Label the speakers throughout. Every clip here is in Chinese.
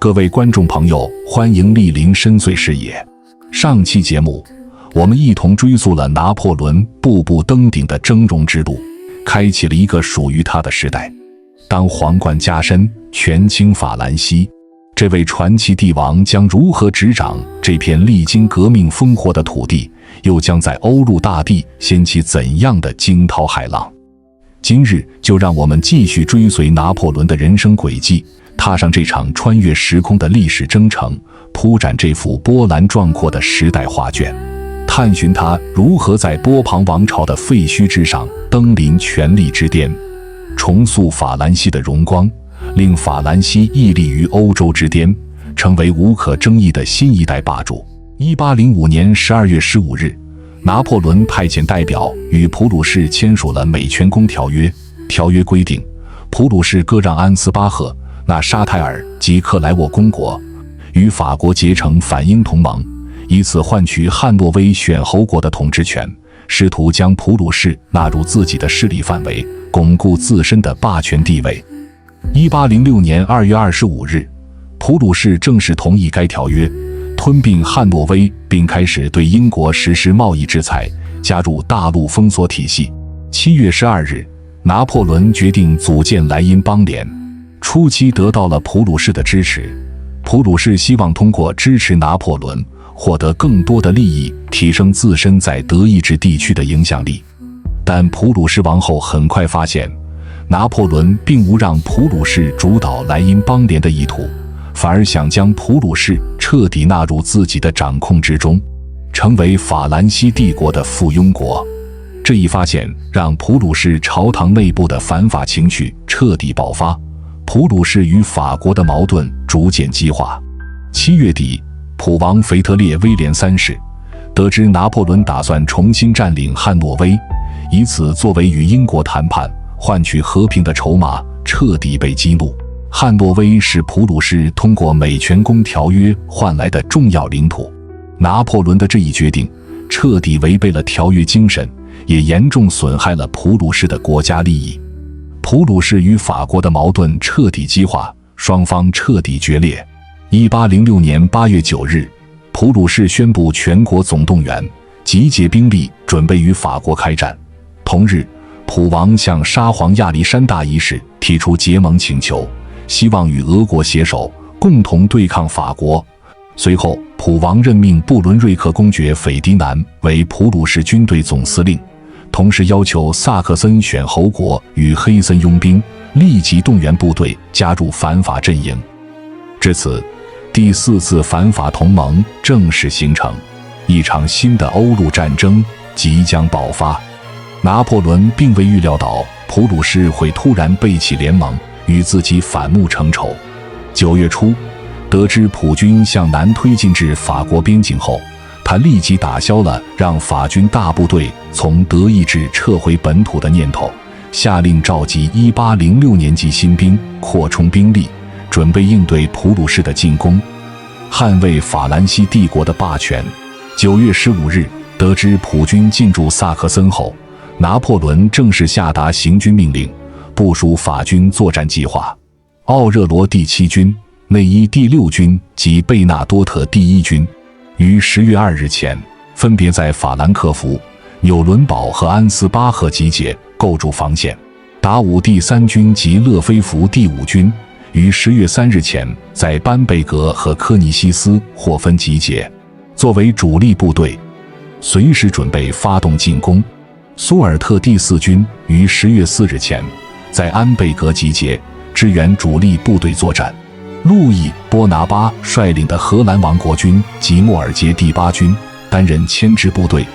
Speaker 1: 各位观众朋友，欢迎莅临深邃视野。上期节目，我们一同追溯了拿破仑步步登顶的峥嵘之路，开启了一个属于他的时代。当皇冠加身，权倾法兰西，这位传奇帝王将如何执掌这片历经革命烽火的土地，又将在欧陆大地掀起怎样的惊涛骇浪？今日就让我们继续追随拿破仑的人生轨迹，踏上这场穿越时空的历史征程，铺展这幅波澜壮阔的时代画卷，探寻他如何在波旁王朝的废墟之上登临权力之巅，重塑法兰西的荣光，令法兰西屹立于欧洲之巅，成为无可争议的新一代霸主。1805年12月15日，拿破仑派遣代表与普鲁士签署了美权公条约。条约规定，普鲁士割让安斯巴赫、纳沙泰尔及克莱沃公国，与法国结成反英同盟，以此换取汉诺威选侯国的统治权，试图将普鲁士纳入自己的势力范围，巩固自身的霸权地位。1806年2月25日，普鲁士正式同意该条约，吞并汉诺威，并开始对英国实施贸易制裁，加入大陆封锁体系。7月12日，拿破仑决定组建莱茵邦联，初期得到了普鲁士的支持。普鲁士希望通过支持拿破仑，获得更多的利益，提升自身在德意志地区的影响力。但普鲁士王后很快发现，拿破仑并无让普鲁士主导莱茵邦联的意图，反而想将普鲁士彻底纳入自己的掌控之中，成为法兰西帝国的附庸国。这一发现让普鲁士朝堂内部的反法情绪彻底爆发，普鲁士与法国的矛盾逐渐激化。7月底，普王腓特烈威廉三世得知拿破仑打算重新占领汉诺威，以此作为与英国谈判换取和平的筹码，彻底被激怒。汉诺威是普鲁士通过美权公条约换来的重要领土，拿破仑的这一决定彻底违背了条约精神，也严重损害了普鲁士的国家利益。普鲁士与法国的矛盾彻底激化，双方彻底决裂。1806年8月9日，普鲁士宣布全国总动员，集结兵力，准备与法国开战。同日，普王向沙皇亚历山大一世提出结盟请求，希望与俄国携手，共同对抗法国。随后，普王任命布伦瑞克公爵斐迪南为普鲁士军队总司令，同时要求萨克森选侯国与黑森佣兵立即动员部队加入反法阵营。至此，第4次反法同盟正式形成，一场新的欧陆战争即将爆发。拿破仑并未预料到普鲁士会突然背弃联盟，与自己反目成仇。9月初，得知普军向南推进至法国边境后，他立即打消了让法军大部队从德意志撤回本土的念头，下令召集1806年级新兵，扩充兵力，准备应对普鲁士的进攻，捍卫法兰西帝国的霸权。9月15日，得知普军进驻萨克森后，拿破仑正式下达行军命令，部署法军作战计划。奥热罗第7军、内伊第6军及贝纳多特第1军于10月2日前分别在法兰克福、纽伦堡和安斯巴赫集结，构筑防线。达武第3军及勒菲弗第5军于10月3日前在班贝格和科尼西斯获分集结，作为主力部队，随时准备发动进攻。苏尔特第4军于10月4日前在安贝格集结，支援主力部队作战。路易·波拿巴率领的荷兰王国军及莫尔杰第8军担任牵制部队，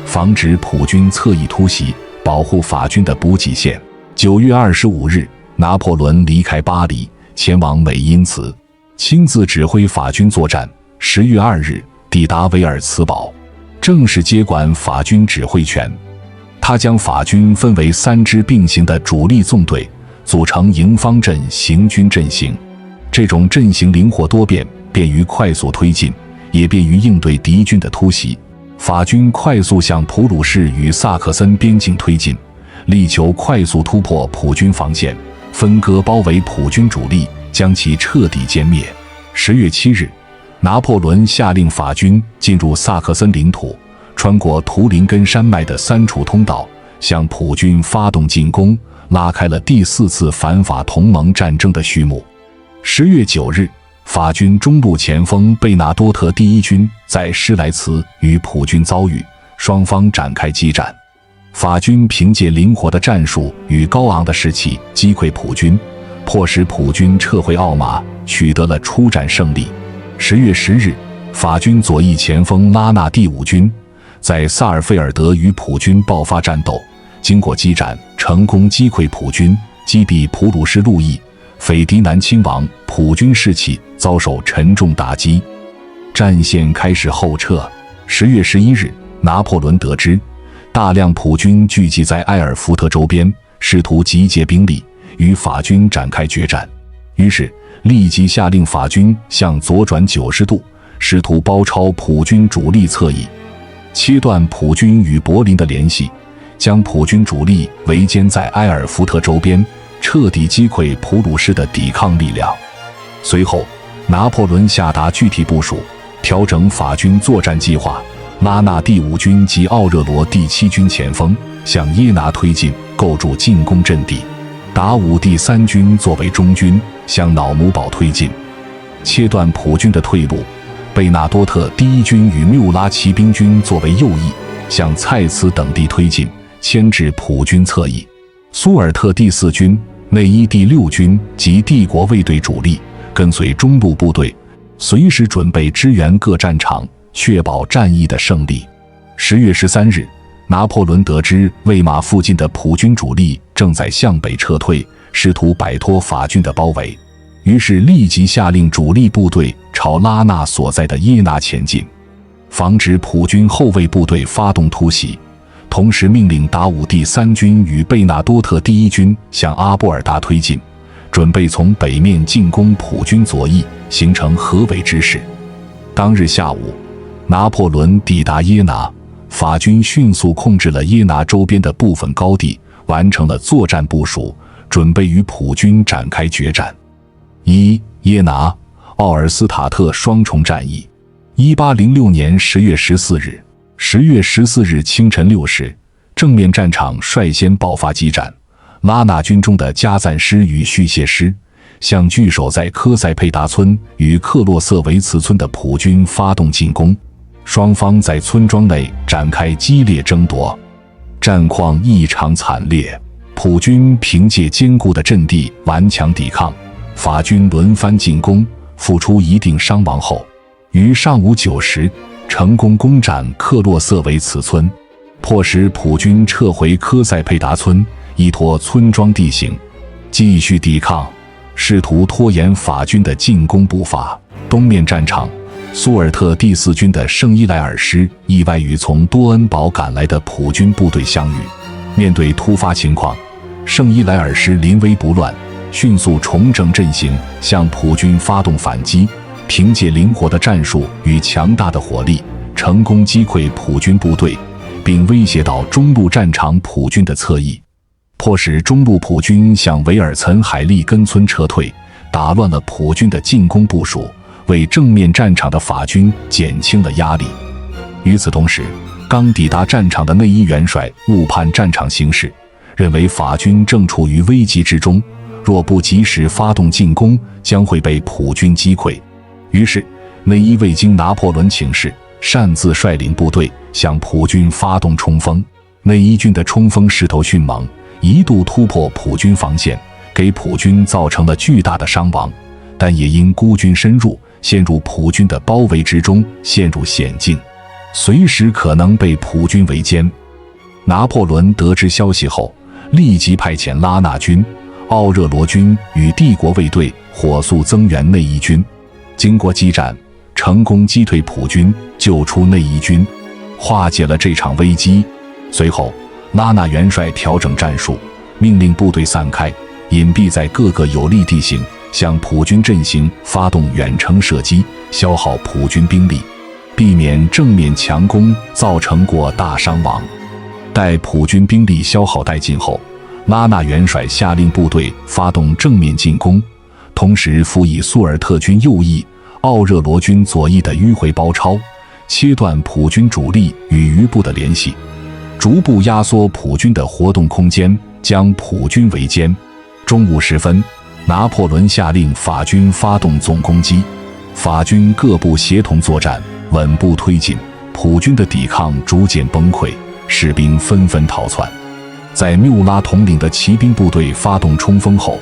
Speaker 1: 防止普军侧翼突袭，保护法军的补给线。9月25日，拿破仑离开巴黎，前往美因茨，亲自指挥法军作战。10月2日，抵达维尔茨堡，正式接管法军指挥权。他将法军分为3支并行的主力纵队，组成营方阵行军阵型。这种阵型灵活多变，便于快速推进，也便于应对敌军的突袭。法军快速向普鲁士与萨克森边境推进，力求快速突破普军防线，分割包围普军主力，将其彻底歼灭。10月7日，拿破仑下令法军进入萨克森领土，穿过图林根山脉的3处通道，向普军发动进攻，拉开了第4次反法同盟战争的序幕。10月9日，法军中路前锋贝纳多特第一军在施莱茨与普军遭遇，双方展开激战。法军凭借灵活的战术与高昂的士气击溃普军，迫使普军撤回奥马，取得了出战胜利。10月10日，法军左翼前锋拉纳第5军在萨尔费尔德与普军爆发战斗，经过激战，成功击溃普军，击毙普鲁士路易、斐迪南亲王，普军士气遭受沉重打击，战线开始后撤。10月11日，拿破仑得知大量普军聚集在埃尔福特周边，试图集结兵力与法军展开决战，于是立即下令法军向左转90度，试图包抄普军主力侧翼，切断普军与柏林的联系，将普军主力围歼在埃尔福特周边，彻底击溃普鲁士的抵抗力量。随后，拿破仑下达具体部署，调整法军作战计划，拉纳第5军及奥热罗第7军前锋向耶拿推进，构筑进攻阵地；达武第3军作为中军，向瑙姆堡推进，切断普军的退路；贝纳多特第1军与缪拉骑兵军作为右翼，向蔡茨等地推进，牵制普军侧翼；苏尔特第4军、内伊第6军及帝国卫队主力跟随中路部队，随时准备支援各战场，确保战役的胜利。10月13日，拿破仑得知魏玛附近的普军主力正在向北撤退，试图摆脱法军的包围，于是立即下令主力部队朝拉纳所在的耶拿前进，防止普军后卫部队发动突袭，同时命令达武第3军与贝纳多特第1军向阿波尔达推进，准备从北面进攻普军左翼，形成合围之势。当日下午，拿破仑抵达耶拿，法军迅速控制了耶拿周边的部分高地，完成了作战部署，准备与普军展开决战。耶拿、奥尔斯塔特双重战役。1806年10月14日，10月14日清晨6时，正面战场率先爆发激战。拉纳军中的加赞师与续谢师向据守在科塞佩达村与克洛瑟维茨村的普军发动进攻，双方在村庄内展开激烈争夺，战况异常惨烈。普军凭借坚固的阵地顽强抵抗，法军轮番进攻，付出一定伤亡后，于上午9时成功攻占克洛瑟维茨村，迫使普军撤回科塞佩达村，依托村庄地形继续抵抗，试图拖延法军的进攻步伐。东面战场，苏尔特第4军的圣伊莱尔师意外与从多恩堡赶来的普军部队相遇，面对突发情况，圣伊莱尔师临危不乱，迅速重整阵型，向普军发动反击，凭借灵活的战术与强大的火力，成功击溃普军部队，并威胁到中路战场普军的侧翼，迫使中路普军向维尔岑海利根村撤退，打乱了普军的进攻部署，为正面战场的法军减轻了压力。与此同时，刚抵达战场的内伊元帅误判战场形势，认为法军正处于危急之中，若不及时发动进攻，将会被普军击溃。于是内伊未经拿破仑请示，擅自率领部队向普军发动冲锋。内伊军的冲锋势头迅猛，一度突破普军防线，给普军造成了巨大的伤亡，但也因孤军深入，陷入普军的包围之中，陷入险境，随时可能被普军围歼。拿破仑得知消息后，立即派遣拉纳军、奥热罗军与帝国卫队火速增援内伊军，经过激战，成功击退普军，救出内伊军，化解了这场危机。随后，拉纳元帅调整战术，命令部队散开，隐蔽在各个有利地形，向普军阵型发动远程射击，消耗普军兵力，避免正面强攻造成过大伤亡。待普军兵力消耗殆尽后，拉纳元帅下令部队发动正面进攻，同时辅以苏尔特军右翼、奥热罗军左翼的迂回包抄，切断普军主力与余部的联系，逐步压缩普军的活动空间，将普军围歼。中午时分，拿破仑下令法军发动总攻击，法军各部协同作战，稳步推进，普军的抵抗逐渐崩溃，士兵纷纷逃窜。在缪拉统领的骑兵部队发动冲锋后，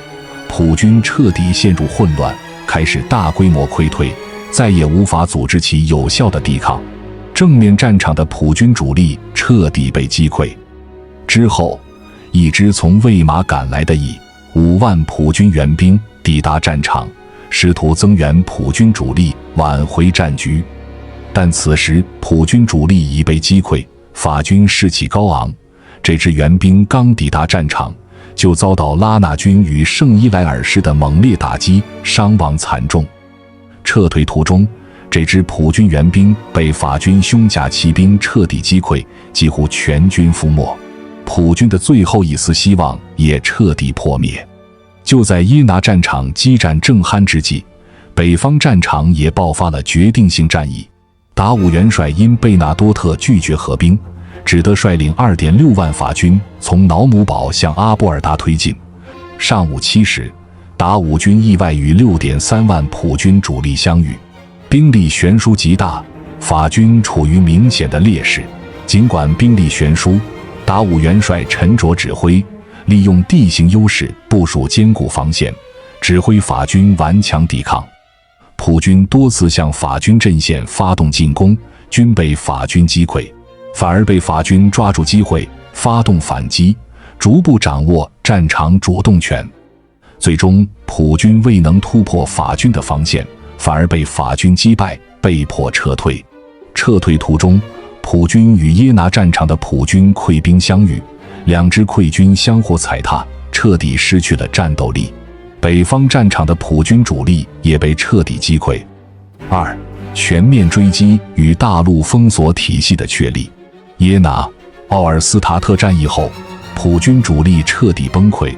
Speaker 1: 普军彻底陷入混乱，开始大规模溃退，再也无法组织起有效的抵抗。正面战场的普军主力彻底被击溃。之后，一支从魏玛赶来的5万普军援兵抵达战场，试图增援普军主力，挽回战局。但此时普军主力已被击溃，法军士气高昂，这支援兵刚抵达战场，就遭到拉纳军与圣伊莱尔师的猛烈打击，伤亡惨重。撤退途中，这支普军援兵被法军胸甲骑兵彻底击溃，几乎全军覆没，普军的最后一丝希望也彻底破灭。就在耶拿战场激战正酣之际，北方战场也爆发了决定性战役。达武元帅因贝纳多特拒绝合兵，只得率领 2.6 万法军从瑙姆堡向阿波尔达推进。上午7时，达武军意外与 6.3 万普军主力相遇，兵力悬殊极大，法军处于明显的劣势。尽管兵力悬殊，达武元帅沉着指挥，利用地形优势部署坚固防线，指挥法军顽强抵抗。普军多次向法军阵线发动进攻，均被法军击溃，反而被法军抓住机会发动反击，逐步掌握战场主动权。最终，普军未能突破法军的防线，反而被法军击败，被迫撤退。撤退途中，普军与耶拿战场的普军溃兵相遇，两支溃军相互踩踏，彻底失去了战斗力。北方战场的普军主力也被彻底击溃。2. 全面追击与大陆封锁体系的确立。耶拿、奥尔斯塔特战役后，普军主力彻底崩溃，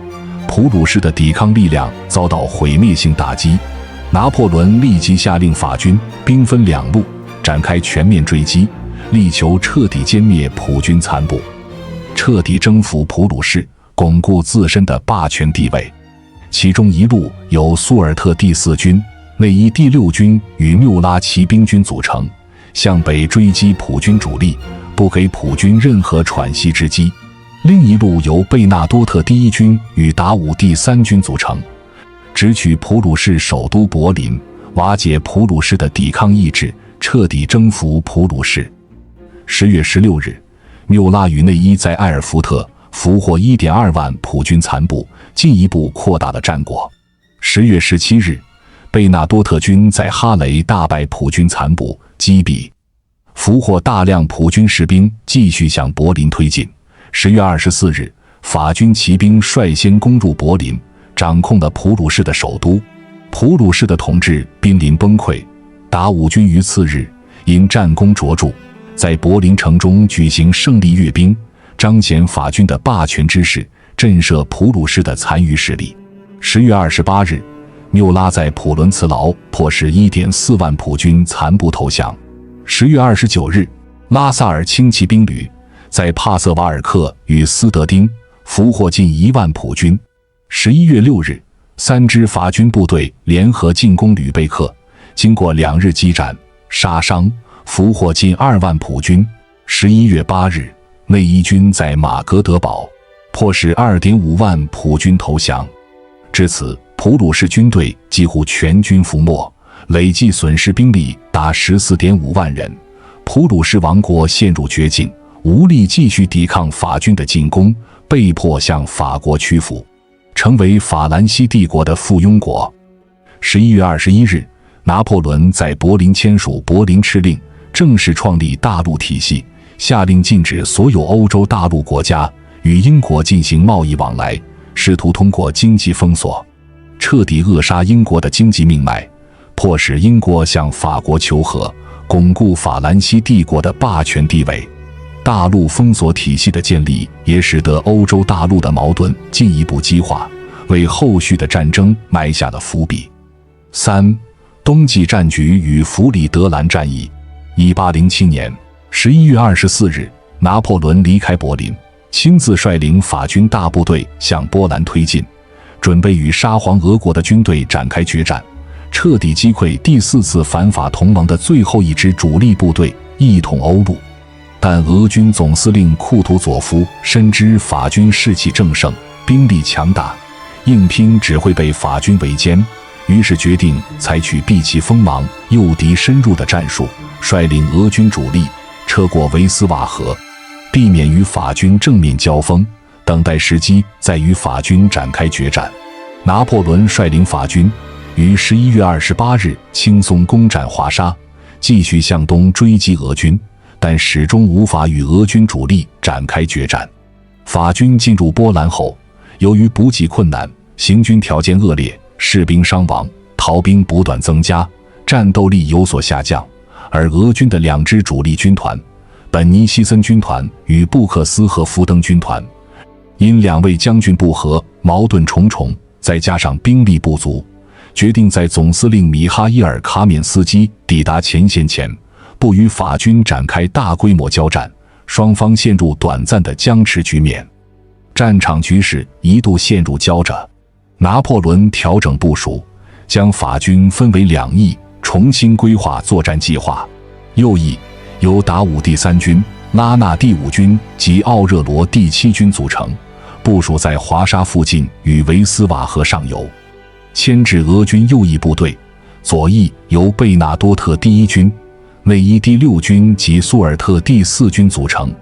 Speaker 1: 普鲁士的抵抗力量遭到毁灭性打击。拿破仑立即下令法军兵分两路，展开全面追击，力求彻底歼灭普军残部，彻底征服普鲁士，巩固自身的霸权地位。其中一路由苏尔特第4军、内伊第6军与缪拉骑兵军组成，向北追击普军主力，不给普军任何喘息之机。另一路由贝纳多特第1军与达武第3军组成，直取普鲁士首都柏林，瓦解普鲁士的抵抗意志，彻底征服普鲁士。10月16日，缪拉与内伊在埃尔福特俘获 1.2 万普军残部，进一步扩大了战果。10月17日，贝纳多特军在哈雷大败普军残部，击毙，俘获大量普军士兵，继续向柏林推进。10月24日，法军骑兵率先攻入柏林，掌控了普鲁士的首都。普鲁士的统治濒临崩溃，达武军于次日因战功卓著，在柏林城中举行胜利阅兵，彰显法军的霸权之势，震慑普鲁士的残余势力。10月28日，缪拉在普伦茨劳迫使 1.4 万普军残部投降。10月29日，拉萨尔轻骑兵旅在帕瑟瓦尔克与斯德丁俘获近1万普军。11月6日，3支法军部队联合进攻吕贝克，经过2日激战，杀伤俘获近2万普军。11月8日，内伊军在马格德堡迫使 2.5 万普军投降。至此，普鲁士军队几乎全军覆没，累计损失兵力达 14.5 万人。普鲁士王国陷入绝境，无力继续抵抗法军的进攻，被迫向法国屈服，成为法兰西帝国的附庸国。11月21日，拿破仑在柏林签署柏林敕令，正式创立大陆体系，下令禁止所有欧洲大陆国家与英国进行贸易往来，试图通过经济封锁彻底扼杀英国的经济命脉，迫使英国向法国求和，巩固法兰西帝国的霸权地位。大陆封锁体系的建立也使得欧洲大陆的矛盾进一步激化，为后续的战争埋下了伏笔。3. 冬季战局与弗里德兰战役。1807年11月24日，拿破仑离开柏林，亲自率领法军大部队向波兰推进，准备与沙皇俄国的军队展开决战，彻底击溃第4次反法同盟的最后一支主力部队，一统欧陆。但俄军总司令库图佐夫深知法军士气正盛，兵力强大，硬拼只会被法军围歼，于是决定采取避其锋芒、诱敌深入的战术，率领俄军主力撤过维斯瓦河，避免与法军正面交锋，等待时机再与法军展开决战。拿破仑率领法军于11月28日轻松攻占华沙，继续向东追击俄军，但始终无法与俄军主力展开决战。法军进入波兰后，由于补给困难，行军条件恶劣，士兵伤亡、逃兵不断增加，战斗力有所下降。而俄军的2支主力军团，本尼西森军团与布克斯和福登军团，因2位将军不和，矛盾重重，再加上兵力不足，决定在总司令米哈伊尔·卡缅斯基抵达前线前，不与法军展开大规模交战，双方陷入短暂的僵持局面，战场局势一度陷入胶着。拿破仑调整部署，将法军分为2翼，重新规划作战计划。右翼由达武第3军、拉纳第5军及奥热罗第7军组成，部署在华沙附近与维斯瓦河上游，牵制俄军右翼部队。左翼由贝纳多特第1军、内伊第6军及苏尔特第4军组成，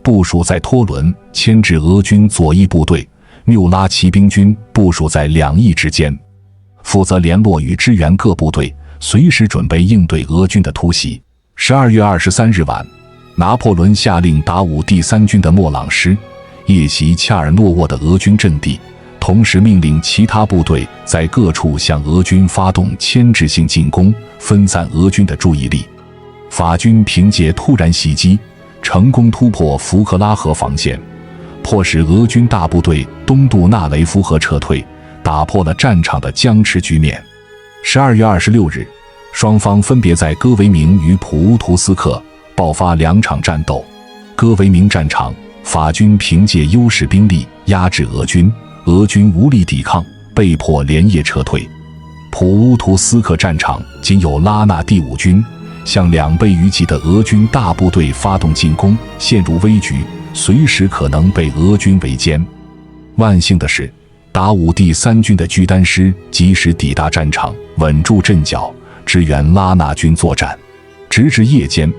Speaker 1: 部署在托伦，牵制俄军左翼部队。缪拉骑兵军部署在2翼之间，负责联络与支援各部队，随时准备应对俄军的突袭。12月23日晚，拿破仑下令达武第3军的莫朗师夜袭恰尔诺沃的俄军阵地，同时命令其他部队在各处向俄军发动牵制性进攻，分散俄军的注意力。法军凭借突然袭击，成功突破福克拉河防线，迫使俄军大部队东渡纳雷夫河撤退，打破了战场的僵持局面。12月26日，双方分别在戈维明与普乌图斯克爆发2场战斗。戈维明战场，法军凭借优势兵力压制俄军，俄军无力抵抗，被迫连夜撤退。普乌图斯克战场仅有拉纳第5军向2倍于级的俄军大部队发动进攻，陷入危局，随时可能被俄军围歼。万幸的是，达武第3军的居丹师及时抵达战场，稳住阵脚，支援拉纳军作战。直至夜间，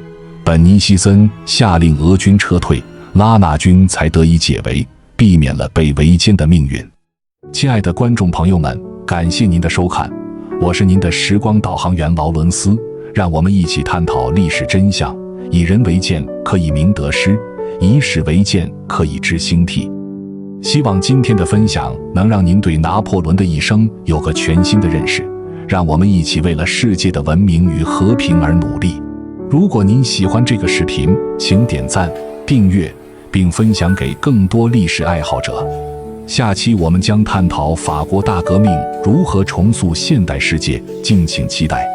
Speaker 1: 本尼西森下令俄军撤退，拉纳军才得以解围，避免了被围歼的命运。亲爱的观众朋友们，感谢您的收看，我是您的时光导航员劳伦斯，让我们一起探讨历史真相。以人为鉴，可以明得失；以史为鉴，可以知兴替。希望今天的分享能让您对拿破仑的一生有个全新的认识，让我们一起为了世界的文明与和平而努力。如果您喜欢这个视频，请点赞、订阅，并分享给更多历史爱好者。下期我们将探讨法国大革命如何重塑现代世界，敬请期待。